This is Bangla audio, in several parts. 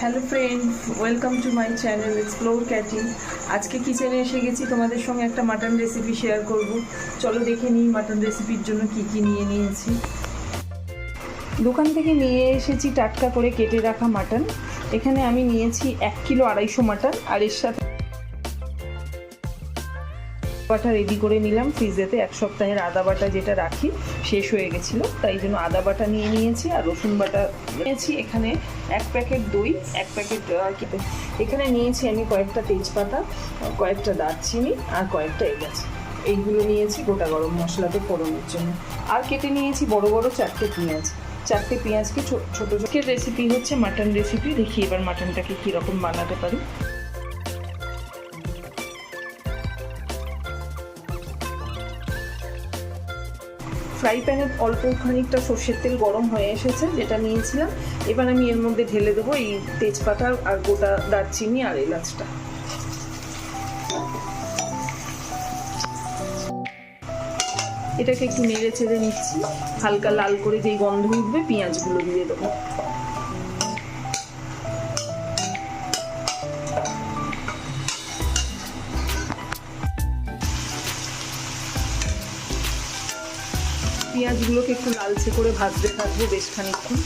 Hello friends, welcome to my channel explore ক্যাটি। আজকে কিচেনে এসে গেছি, তোমাদের সঙ্গে একটা মাটন রেসিপি শেয়ার করব। চলো দেখে নিই মাটন রেসিপির জন্য কি কি নিয়ে নিয়েছি। দোকান থেকে নিয়ে এসেছি টাটকা করে কেটে রাখা মাটন। এখানে আমি নিয়েছি 1 কিলো 250 মাটন, আর এর সাথে বাটা রেডি করে নিলাম ফ্রিজেতে। 1 সপ্তাহের আদা বাটা যেটা রাখি শেষ হয়ে গেছিলো, তাই জন্য আদা বাটা নিয়ে নিয়েছি আর রসুন বাটা নিয়েছি। এখানে 1 প্যাকেট দই, 1 প্যাকেট এখানে নিয়েছি আমি কয়েকটা তেজপাতা, কয়েকটা দারচিনি আর কয়েকটা এলাচ। এইগুলো নিয়েছি গোটা গরম মশলাতে ফোড়নের জন্য। আর কেটে নিয়েছি বড় বড় 4টে পেঁয়াজ। 4টে পেঁয়াজকে ছোটো ছোটো রেসিপি হচ্ছে মাটন রেসিপি। দেখি এবার মাটনটাকে কীরকম বানাতে পারি। ফ্রাই প্যানে অল্প খানিকটা সর্ষের তেল গরম হয়ে এসেছে, যেটা নিয়েছিলাম। এবার আমি এর মধ্যে ঢেলে দেবো এই তেজপাতা আর গোটা দারচিনি আর এলাচটা। এটাকে একটু নেড়ে চেড়ে নিচ্ছি। হালকা লাল করে যেই গন্ধ উঠবে পেঁয়াজগুলো দিয়ে দেবো। পেঁয়াজগুলোকে একটু লালচে করে ভাজতে থাকবো বেশ খানিকক্ষণ।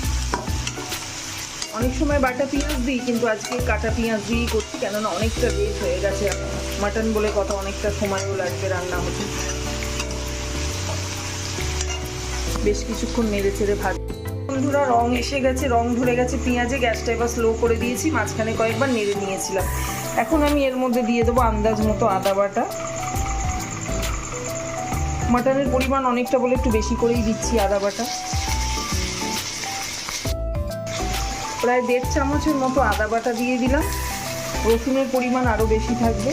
অনেক সময় বাটা পেঁয়াজ দিই, কিন্তু আজকে কাটা পেঁয়াজ দিয়েই করছি, কেননা অনেকটা লেট হয়ে গেছে। মাটন বলে কথা, অনেকটা সময়ও লাগবে রান্না হতে। বেশ কিছুক্ষণ নেড়ে চেড়ে ভাজবো। বন্ধুরা, রং এসে গেছে, রং ধরে গেছে পেঁয়াজে। গ্যাসটা এবার স্লো করে দিয়েছি, মাঝখানে কয়েকবার নেড়ে নিয়েছিলাম। এখন আমি এর মধ্যে দিয়ে দেবো আন্দাজ মতো আদা বাটা। মাটনের পরিমাণ অনেকটা বলে একটু বেশি করেই দিচ্ছি আদা বাটা। প্রায় 1.5 চামচের মতো আদা বাটা দিয়ে দিলাম। রসুনের পরিমাণ আরও বেশি থাকবে।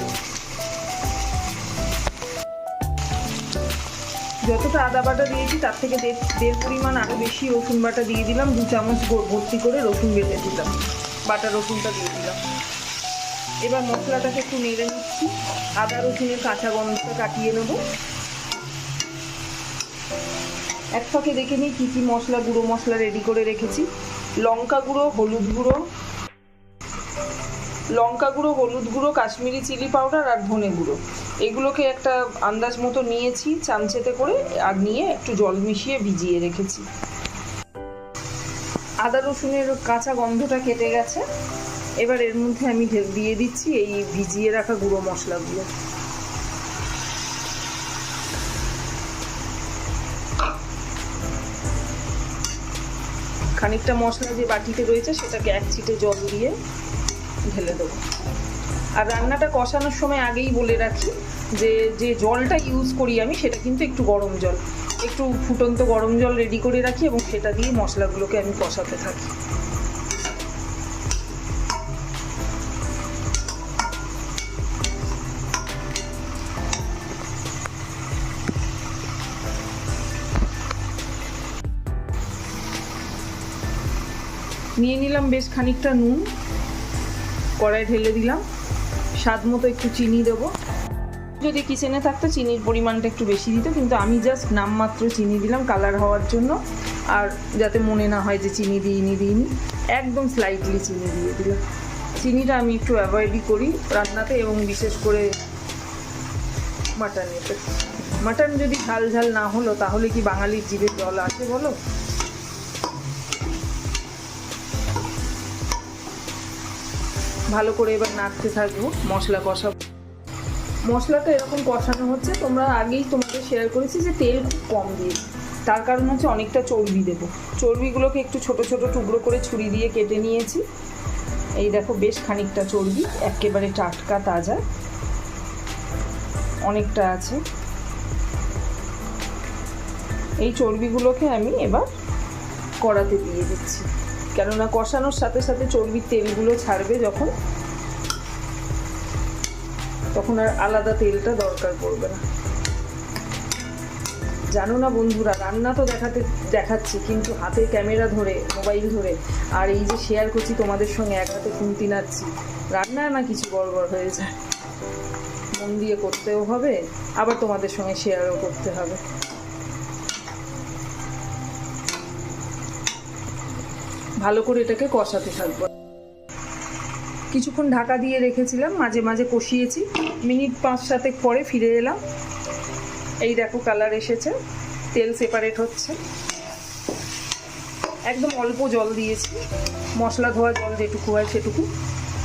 যতটা আদা বাটা দিয়েছি তার থেকে 1.5 পরিমাণ আরও বেশি রসুন বাটা দিয়ে দিলাম। 2 চামচ ভর্তি করে রসুন বেটে দিলাম, বাটা রসুনটা দিয়ে দিলাম। এবার মশলাটাকে একটু নেড়ে নিচ্ছি। আদা রসুনের কাঁচা গন্ধটা কাটিয়ে নেবো। এক ফাঁকে দেখে নিই কী কী মশলা, গুঁড়ো মশলা রেডি করে রেখেছি। লঙ্কা গুঁড়ো, হলুদ গুঁড়ো, কাশ্মীরি চিলি পাউডার আর ধনে গুঁড়ো। এগুলোকে একটা আন্দাজ মতো নিয়েছি চামচেতে করে, আর নিয়ে একটু জল মিশিয়ে ভিজিয়ে রেখেছি। আদা রসুনের কাঁচা গন্ধটা কেটে গেছে। এবার এর মধ্যে আমি দিয়ে দিচ্ছি এই ভিজিয়ে রাখা গুঁড়ো মশলাগুলো। খানিকটা মশলা যে বাটিতে রয়েছে সেটাকে 1 ছিটে জল দিয়ে ঢেলে দেবো। আর রান্নাটা কষানোর সময় আগেই বলে রাখি যে জলটা ইউজ করি আমি, সেটা কিন্তু একটু গরম জল, একটু ফুটন্ত গরম জল রেডি করে রাখি, এবং সেটা দিয়ে মশলাগুলোকে আমি কষাতে থাকি। নিয়ে নিলাম বেশ খানিকটা নুন, কড়াই ঢেলে দিলাম। স্বাদ মতো একটু চিনি দেবো। যদি কিচেনে থাকতো চিনির পরিমাণটা একটু বেশি দিত, কিন্তু আমি জাস্ট নামমাত্র চিনি দিলাম কালার হওয়ার জন্য, আর যাতে মনে না হয় যে চিনি দিইনি। একদম স্লাইটলি চিনি দিয়ে দিলাম। চিনিটা আমি একটু অ্যাভয়েডই করি রান্নাতে, এবং বিশেষ করে মাটনেতে। মাটন যদি ঝাল ঝাল না হলো তাহলে কি বাঙালির জিভে জল আসে বলো? ভালো করে এবার নাড়তে থাকবো, মশলা কষাবো। মশলাটা এরকম কষানো হচ্ছে, তোমরা আগেই তোমাদের শেয়ার করেছি যে তেল খুব কম দিয়েছি। তার কারণ হচ্ছে অনেকটা চর্বি দেবো। চর্বিগুলোকে একটু ছোট ছোট টুকরো করে ছুরি দিয়ে কেটে নিয়েছি। এই দেখো বেশ খানিকটা চর্বি, একেবারে টাটকা তাজা, অনেকটা আছে। এই চর্বিগুলোকে আমি এবার কড়াতে দিয়ে দিচ্ছি, কেননা কষানোর সাথে সাথে চর্বির তেলগুলো ছাড়বে যখন, তখন আর আলাদা তেলটা দরকার পড়বে না। জানো না বন্ধুরা, রান্না তো দেখাচ্ছি, কিন্তু হাতে ক্যামেরা ধরে, মোবাইল ধরে, আর এই যে শেয়ার করছি তোমাদের সঙ্গে, এক হাতে খুন্তি নাড়ছি, রান্না না কিছু গড়বড় হয়ে যায়। মন দিয়ে করতেও হবে, আবার তোমাদের সঙ্গে শেয়ারও করতে হবে। ভালো করে এটাকে কষাতে থাকবো। কিছুক্ষণ ঢাকা দিয়ে রেখেছিলাম, মাঝে মাঝে কষিয়েছি। মিনিট 5-7 পরে ফিরে এলাম। এই দেখো কালার এসেছে, তেল সেপারেট হচ্ছে। একদম অল্প জল দিয়েছি, মশলা ধোয়া জল যেটুকু হয় সেটুকু।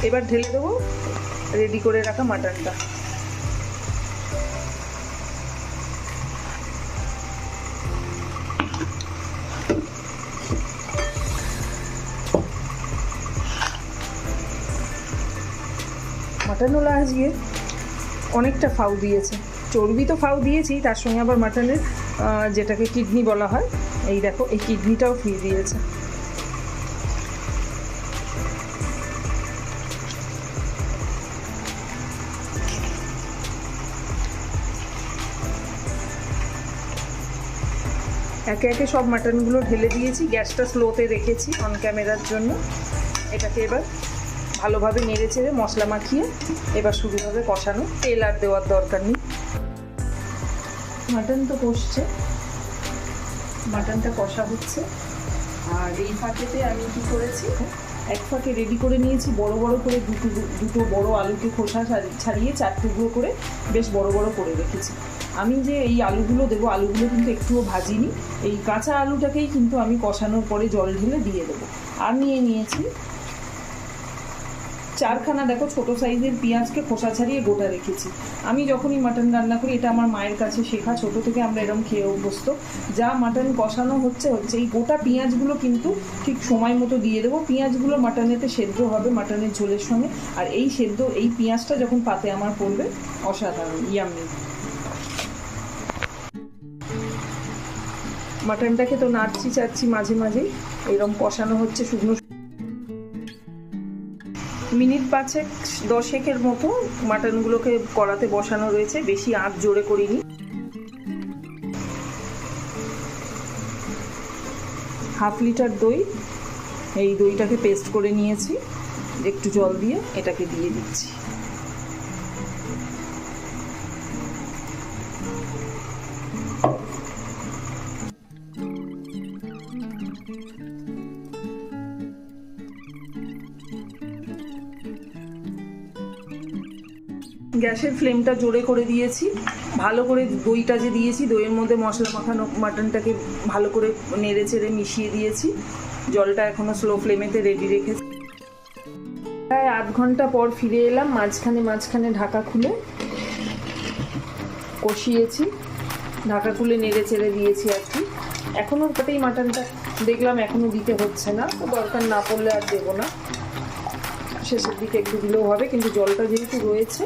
এবার ঢেলে দেবো রেডি করে রাখা মাটনটা। মাটনওয়ালা আজকে অনেকটা ফাউ দিয়েছে, চর্বি তো ফাউ দিয়েছি, তার সঙ্গে আবার মাটনের যেটাকে কিডনি বলা হয়, এই দেখো এই কিডনিটাও ফ্রি দিয়েছে। একে একে সব মাটনগুলো ঢেলে দিয়েছি, গ্যাসটা স্লোতে রেখেছি অন ক্যামেরার জন্য। এটাকে এবার ভালোভাবে নেড়ে চেড়ে মশলা মাখিয়ে এবার শুরু হবে কষানো। তেল আর দেওয়ার দরকার নেই। মাটন তো কষছে, মাটনটা কষা হচ্ছে। আর এই ফাঁকেতে আমি কি করেছি, এক ফাঁকে রেডি করে নিয়েছি বড় বড় করে দুটো বড় আলুকে খোসা ছাড়িয়ে 4 টুকরো করে বেশ বড় বড় করে রেখেছি। আমি যে এই আলুগুলো দেবো, আলুগুলো কিন্তু একটুও ভাজিনি, এই কাঁচা আলুটাকেই কিন্তু আমি কষানোর পরে জল ঢেলে দিয়ে দেবো। আর নিয়েছি 4খানা দেখো ছোট সাইজের পেঁয়াজকে খোসা ছাড়িয়ে গোটা রেখেছি। আমি যখনই মাটন রান্না করি, এটা আমার মায়ের কাছে শেখা, ছোট থেকে আমরা এরকম খেয়ে অভ্যস্ত। যা মাটন কষানো হচ্ছে এই গোটা পেঁয়াজগুলো কিন্তু ঠিক সময় মতো দিয়ে দেবো। পেঁয়াজগুলো মাটনেতে সেদ্ধ হবে মাটনের ঝোলের সঙ্গে। আর এই পেঁয়াজটা যখন পাতে আমার পড়বে, অসাধারণ ইয়াম্মি। মাটনটাকে তো নাড়ছি চাচ্ছি মাঝে মাঝেই, এরকম কষানো হচ্ছে শুকনো। মিনিট 5-10 মতো মাটনগুলোকে কড়াতে বসানো রয়েছে, বেশি আঁচ জোরে করিনি। হাফ লিটার দই, এই দইটাকে পেস্ট করে নিয়েছি, একটু জল দিয়ে এটাকে দিয়ে দিচ্ছি। গ্যাসের ফ্লেমটা জোরে করে দিয়েছি, ভালো করে দইটা যে দিয়েছি, দইয়ের মধ্যে মশলা মাখানো মাটনটাকে ভালো করে নেড়ে চেড়ে মিশিয়ে দিয়েছি। জলটা এখনো স্লো ফ্লেমেতে রেডি রেখেছি। প্রায় আধ ঘন্টা পর ফিরে এলাম, মাঝখানে ঢাকা খুলে কষিয়েছি, ঢাকা খুলে নেড়ে চেড়ে দিয়েছি আর কি। এখনও তাতেই মাটনটা দেখলাম এখনও দিতে হচ্ছে না, তো দরকার না পড়লে আর দেবো না, শেষের দিকে একটু দিলেও হবে, কিন্তু জলটা যেহেতু রয়েছে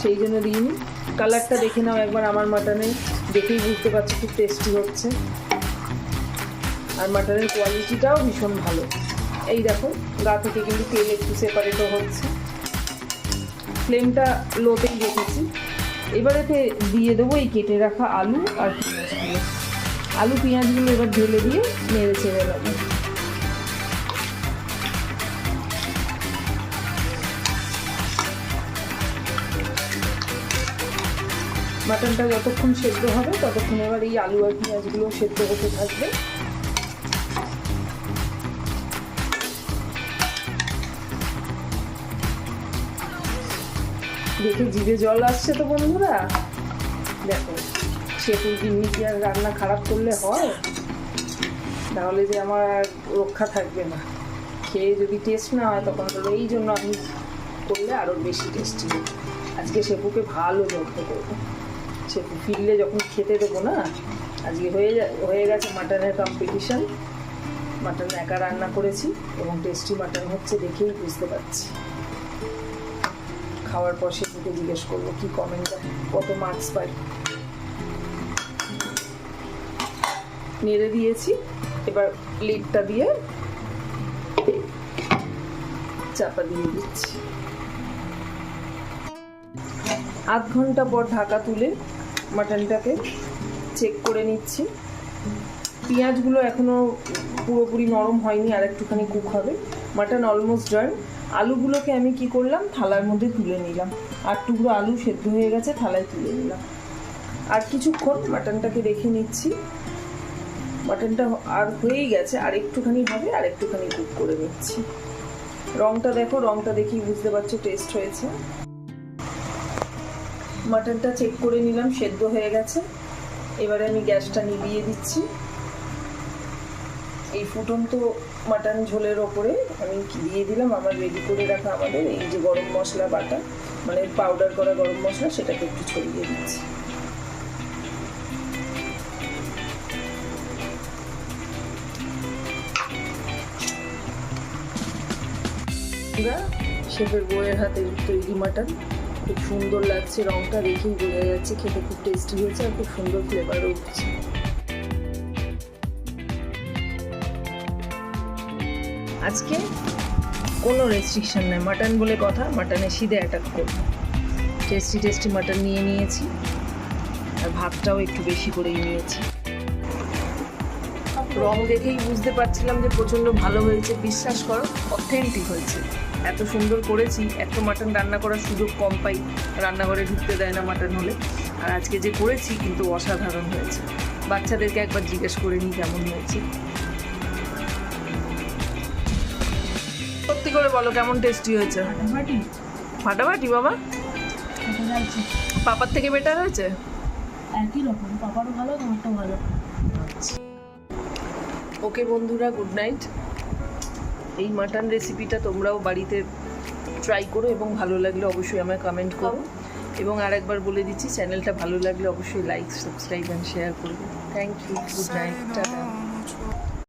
সেই জন্য দিইনি। কালারটা দেখে নাও একবার, আমার মাটনে দেখেই বুঝতে পারছি খুব টেস্টি হচ্ছে। আর মাটনের কোয়ালিটিটাও ভীষণ ভালো। এই দেখো গা থেকে কিন্তু তেল একটু সেপারেটও হচ্ছে। ফ্লেমটা লোতেই রেখেছি। এবারেতে দিয়ে দেবো এই কেটে রাখা আলু আর পেঁয়াজগুলো। আলু পেঁয়াজগুলো এবার ঢেলে দিয়ে নেড়ে চেড়ে নেবো। মাটনটা যতক্ষণ সেদ্ধ হবে ততক্ষণ এবার এই আলু আর পেঁয়াজগুলো সেদ্ধ হতে থাকবে। দেখে জিভে জল আসছে তো বন্ধুরা। দেখো শেফুর গিন্নি কি আর রান্না খারাপ করলে হয়? তাহলে যে আমার আর রক্ষা থাকবে না। খেয়ে যদি টেস্ট না হয় তখন বলবো এই জন্য আমি করলে আরও বেশি টেস্টি। আজকে শেফুকে ভালো যত্ন করবো। শেফু ফিরলে যখন খেতে দেবো না, আজকে হয়ে গেছে মাটনের কম্পিটিশন। মাটন একা রান্না করেছি এবং টেস্টি মাটন হচ্ছে দেখেই বুঝতে পারছি। খাওয়ার পর শেফুকে জিজ্ঞেস করবো কি কমেন্ট দেয়, কত মার্কস পাই। নেড়ে দিয়েছি, এবার লিডটা দিয়ে চাপা দিয়ে দিচ্ছি। আধ ঘন্টা পর ঢাকা তুলে মাটনটাকে চেক করে নিচ্ছি। পেঁয়াজগুলো এখনও পুরোপুরি নরম হয়নি, আর একটুখানি কুক হবে। Mutton almost done. আলুগুলোকে আমি কি করলাম, থালার মধ্যে তুলে নিলাম। 8 টুকরো আলু সেদ্ধ হয়ে গেছে, থালায় তুলে নিলাম। আর কিছুক্ষণ মাটনটাকে রেখে নিচ্ছি। মাটনটা আর হয়েই গেছে, আর একটুখানি হবে, আর একটুখানি কুক করে নিচ্ছি। রংটা দেখো, রংটা দেখেই বুঝতে পারছো টেস্ট হয়েছে। মাটনটা চেক করে নিলাম, সেদ্ধ হয়ে গেছে। এবারে আমি গ্যাসটা নিভিয়ে দিচ্ছি। এই ফুটন্ত মাটন ঝোলের ওপরে আমি দিয়ে দিলাম আমার রেডি করে রাখা আমাদের এই যে গরম মশলা বাটা, মানে পাউডার করা গরম মশলা, সেটাকে একটু ছড়িয়ে দিচ্ছি। শেফের বউয়ের হাতে তৈরি মাটন, খুব সুন্দর লাগছে, রংটা দেখেই বোঝা যাচ্ছে খেতে খুব টেস্টি হয়েছে আর খুব সুন্দর ফ্লেভারও উঠছে। আজকে কোনো রেস্ট্রিকশন নেই, মাটন বলে কথা, মাটনে সিধে অ্যাটাক করবো। টেস্টি টেস্টি মাটন নিয়ে নিয়েছি আর ভাতটাও একটু বেশি করেই নিয়েছি। রং দেখেই বুঝতে পারছিলাম যে প্রচণ্ড ভালো হয়েছে, বিশ্বাস করো অথেন্টিক হয়েছে। এত সুন্দর করেছি, এত মাটন রান্না করার সুযোগ কম পাই, রান্নাঘরে ঢুকতে দেয় না মাটন হলে। আর আজকে যে করেছি কিন্তু অসাধারণ হয়েছে। বাচ্চাদেরকে একবার জিজ্ঞেস করে নিই কেমন হয়েছে। সত্যি করে বলো কেমন টেস্টি হয়েছে? ফাটাফাটি বাবা, পাপার থেকে বেটার হয়েছে? একই রকম, পাপারও ভালো, তোমারটাও ভালো। ওকে বন্ধুরা, গুড নাইট। এই মাটন রেসিপিটা তোমরাও বাড়িতে ট্রাই করো এবং ভালো লাগলে অবশ্যই আমায় কমেন্ট করো। এবং আরেকবার বলে দিচ্ছি, চ্যানেলটা ভালো লাগলে অবশ্যই লাইক, সাবস্ক্রাইব অ্যান্ড শেয়ার করবে। Thank you, good night, tata.